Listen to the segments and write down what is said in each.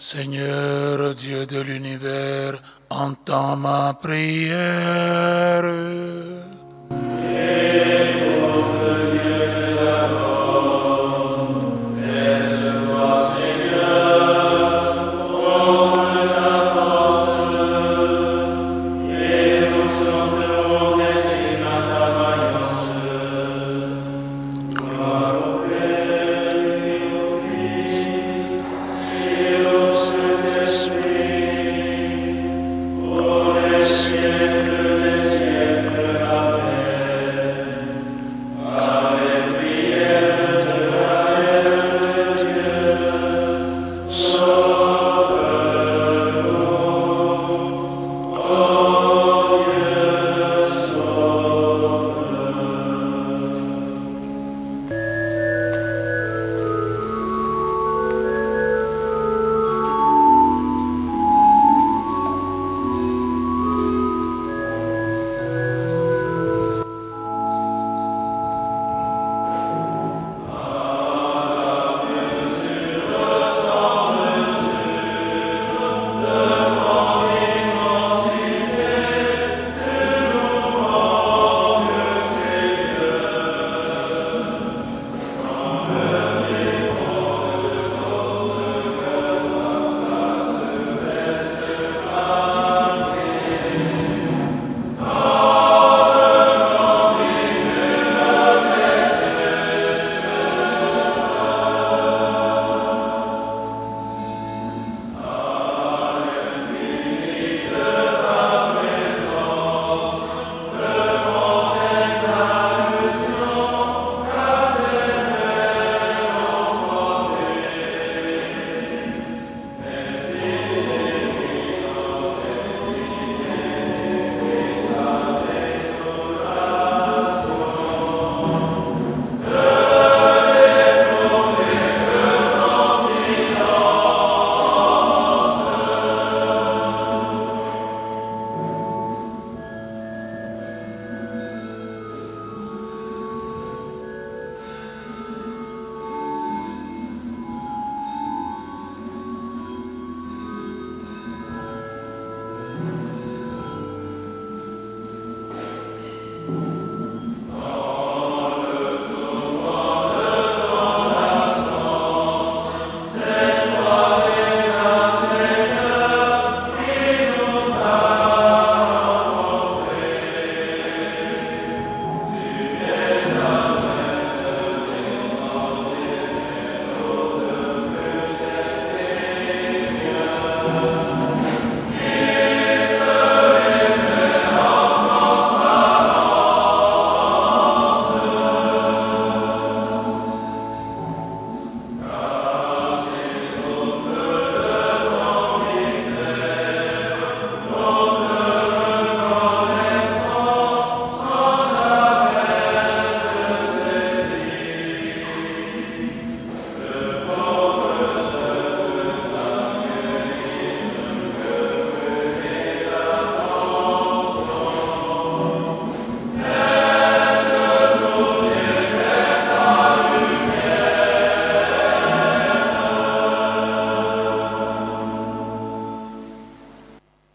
Seigneur Dieu de l'univers, entends ma prière.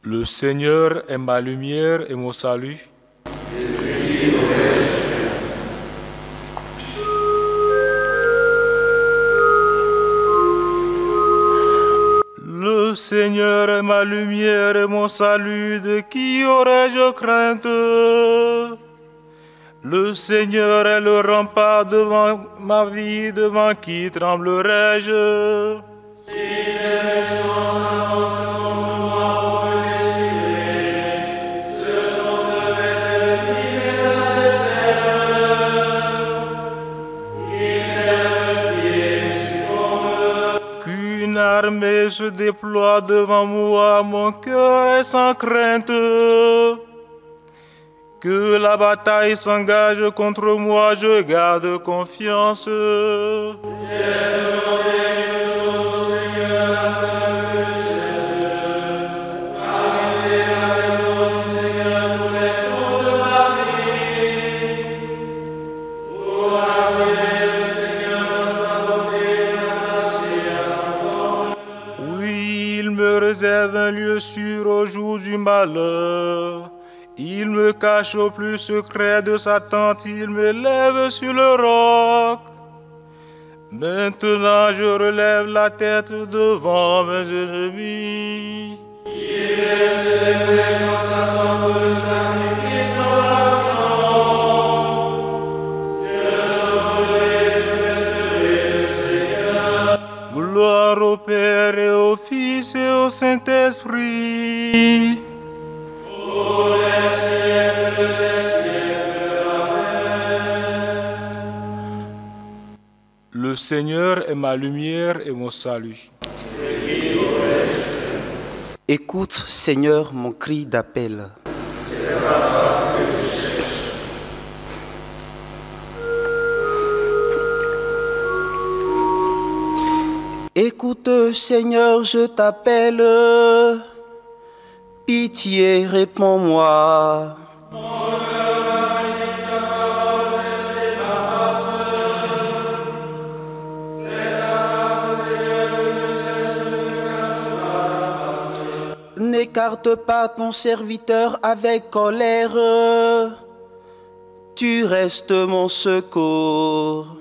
Le Seigneur est ma lumière et mon salut. Le Seigneur est ma lumière et mon salut, de qui aurais-je crainte? Le Seigneur est le rempart devant ma vie, devant qui tremblerais-je? Qu'une armée se déploie devant moi, mon cœur est sans crainte. Que la bataille s'engage contre moi, je garde confiance. Oui, malheur. Il me cache au plus secret de sa tente, il me lève sur le roc. Maintenant je relève la tête devant mes ennemis. Il laisse célébrer dans sa tente le sacrifice de la Gloire au Père et au Fils et au Saint-Esprit. Pour les siècles des siècles. Amen. Le Seigneur est ma lumière et mon salut. Écoute, Seigneur, mon cri d'appel. Écoute, Seigneur, je t'appelle. Pitié, réponds-moi. N'écarte pas ton serviteur avec colère. Tu restes mon secours.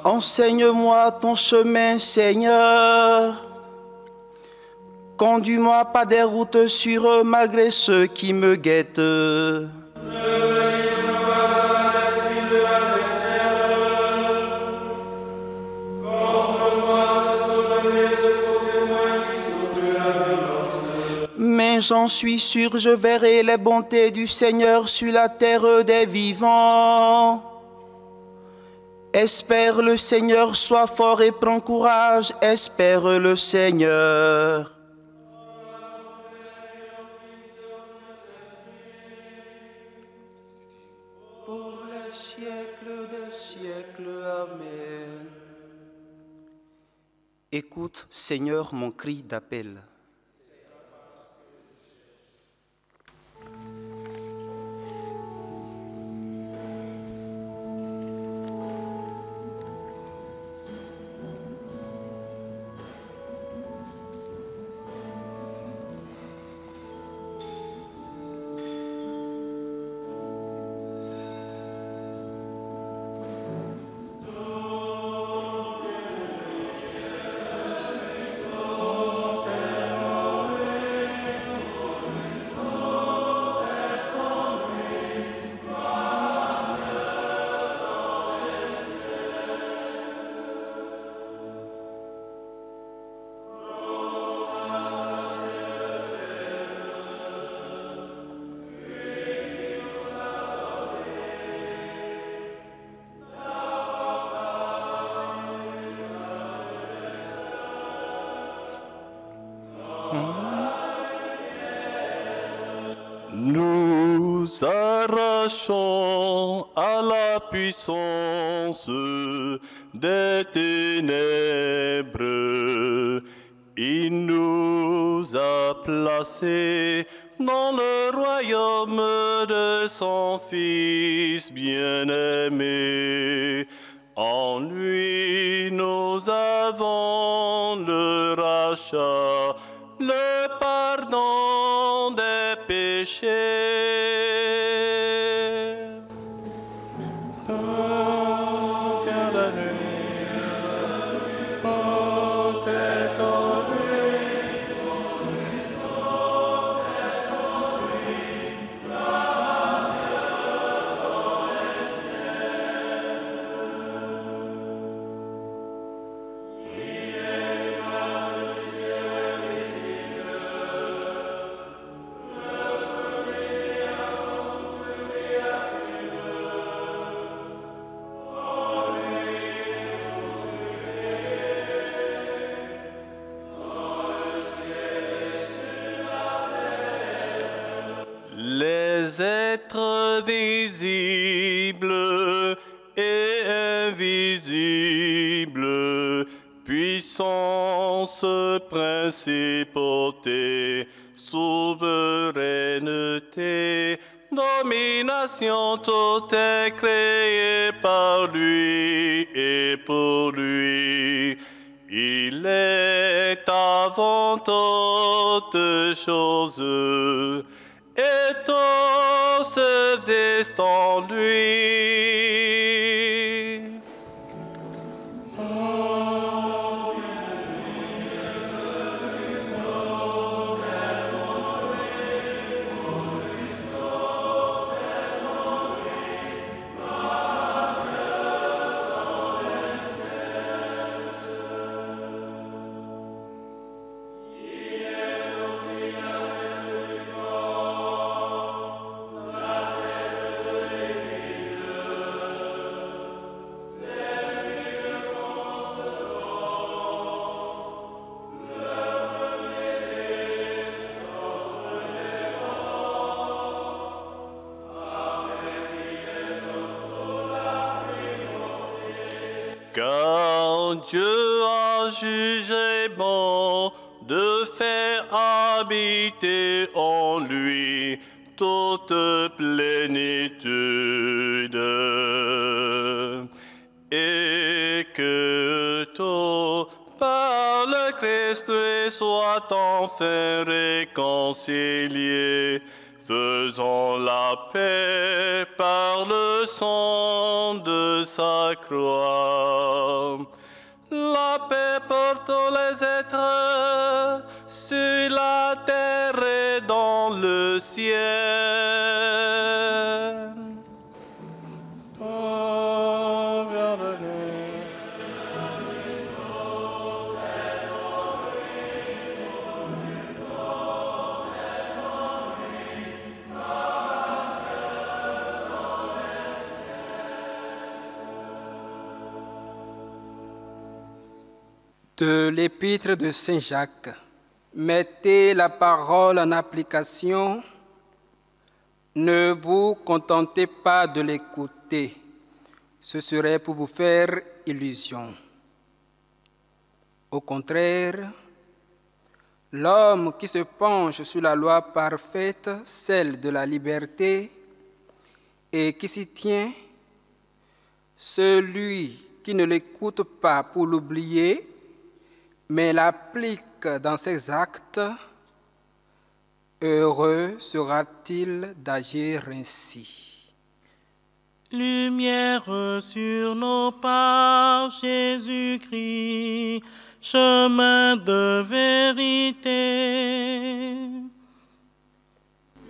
Enseigne-moi ton chemin, Seigneur. Conduis-moi pas des routes sûres malgré ceux qui me guettent. Mais j'en suis sûr, je verrai les bontés du Seigneur sur la terre des vivants. Espère le Seigneur, sois fort et prends courage, espère le Seigneur. Pour les siècles des siècles, Amen. Écoute, Seigneur, mon cri d'appel. Nous arrachons à la puissance des ténèbres. Il nous a placés dans le royaume de son Fils bien-aimé. En lui nous avons le rachat, le pardon des péchés. Les êtres visibles et invisibles, puissance, principauté, souveraineté, domination, tout est créé par lui et pour lui. Il est avant toutes choses, et tout subsiste en lui. Car Dieu a jugé bon de faire habiter en lui toute plénitude, et que tout par le Christ lui soit enfin réconcilié, faisons la paix par le sang de sa croix. La paix pour tous les êtres sur la terre et dans le ciel. Oh, bienvenue. De l'épître de Saint Jacques. Mettez la parole en application. Ne vous contentez pas de l'écouter. Ce serait pour vous faire illusion. Au contraire, l'homme qui se penche sur la loi parfaite, celle de la liberté, et qui s'y tient, celui qui ne l'écoute pas pour l'oublier, mais l'applique dans ses actes, heureux sera-t-il d'agir ainsi. Lumière sur nos pas, Jésus-Christ, chemin de vérité.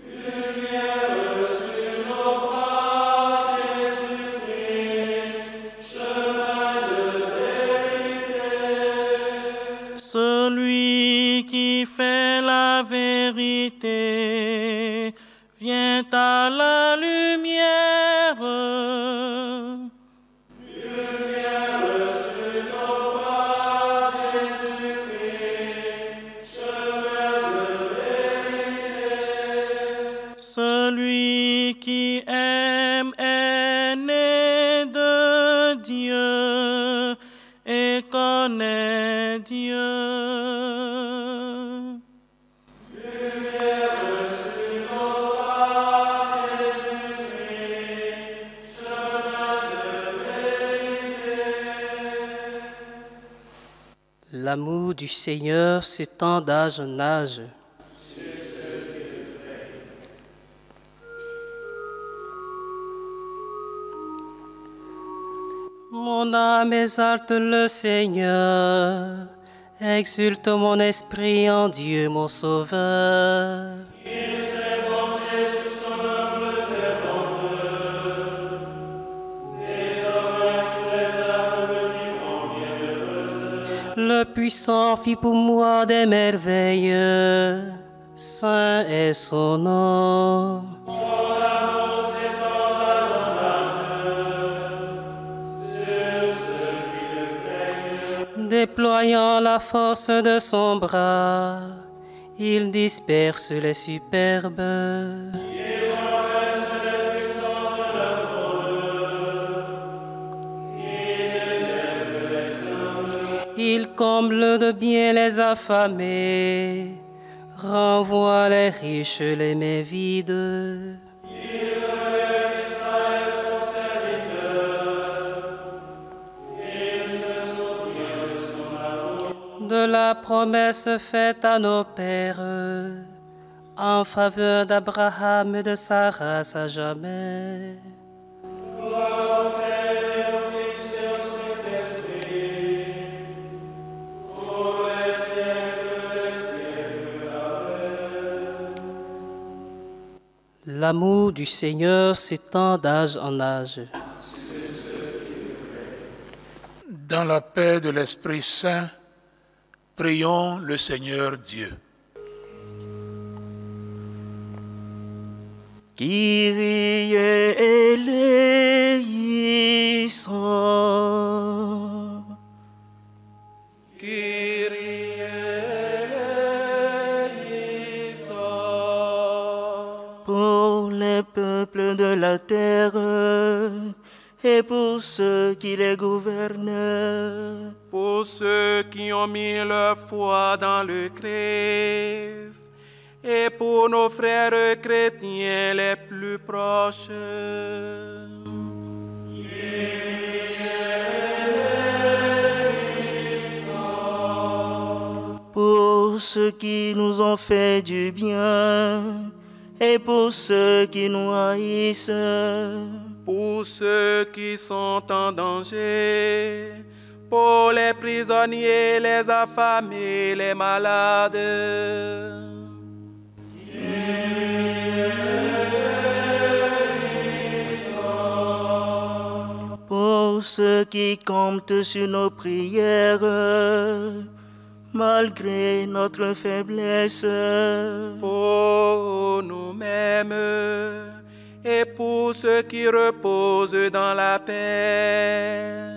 Lumière sur nos pas, Jésus-Christ, chemin de vérité. Celui qui fait la vérité vient à la lumière. Lumière sur nos pas, Jésus-Christ, chemin de vérité. Celui qui aime est né de Dieu et connaît Dieu. L'amour du Seigneur s'étend d'âge en âge. Mon âme exalte le Seigneur, exulte mon esprit en Dieu mon Sauveur. Il s'est penché sur son humble serviteur. Les hommes, tous les âges me diront bienheureuse. Le puissant fit pour moi des merveilles, saint est son nom. Son amour s'étend d'âge en âge sur ceux qui le craignent. Déployant la force de son bras, il disperse les superbes. Il renverse les puissants de leur vol. Il élève les hommes. Il comble de bien les affamés, renvoie les riches les mains vides. Il de la promesse faite à nos pères en faveur d'Abraham et de sa race à jamais. Gloire au Père et au Fils et au Saint-Esprit, pour les siècles des siècles. Amen. L'amour du Seigneur s'étend d'âge en âge. Dans la paix de l'Esprit Saint, prions le Seigneur Dieu. Kyrie eleison. Kyrie eleison. Pour les peuples de la terre et pour ceux qui les gouvernent, pour ceux qui ont mis leur foi dans le Christ, et pour nos frères chrétiens les plus proches. Pour ceux qui nous ont fait du bien, et pour ceux qui nous haïssent, pour ceux qui sont en danger, pour les prisonniers, les affamés, les malades. Pour ceux qui comptent sur nos prières, malgré notre faiblesse, pour nous-mêmes et pour ceux qui reposent dans la paix.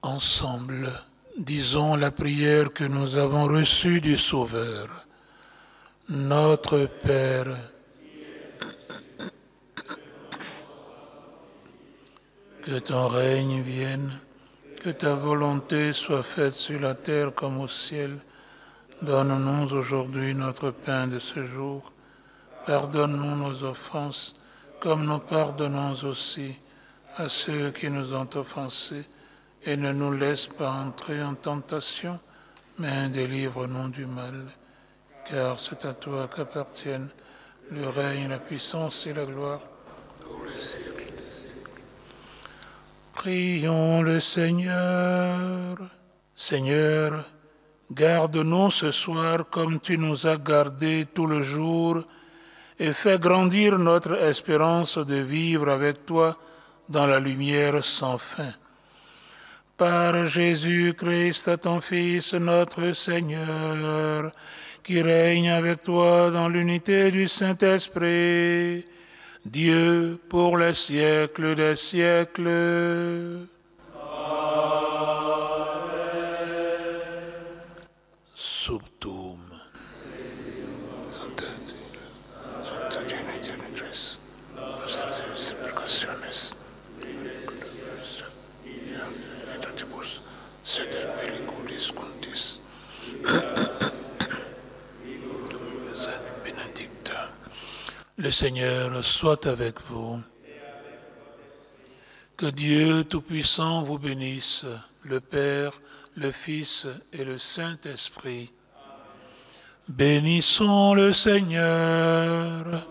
Ensemble, disons la prière que nous avons reçue du Sauveur. Notre Père, que ton règne vienne, que ta volonté soit faite sur la terre comme au ciel. Donne-nous aujourd'hui notre pain de ce jour. Pardonne-nous nos offenses, comme nous pardonnons aussi à ceux qui nous ont offensés. Et ne nous laisse pas entrer en tentation, mais délivre-nous du mal. Car c'est à toi qu'appartiennent le règne, la puissance et la gloire pour les siècles des siècles. Prions le Seigneur. Seigneur, garde-nous ce soir comme tu nous as gardés tout le jour et fais grandir notre espérance de vivre avec toi dans la lumière sans fin. Par Jésus-Christ, ton Fils, notre Seigneur, qui règne avec toi dans l'unité du Saint-Esprit, Dieu pour les siècles des siècles. Subtum. Le Seigneur soit avec vous. Que Dieu Tout-Puissant vous bénisse, le Père, le Fils et le Saint-Esprit. Bénissons le Seigneur.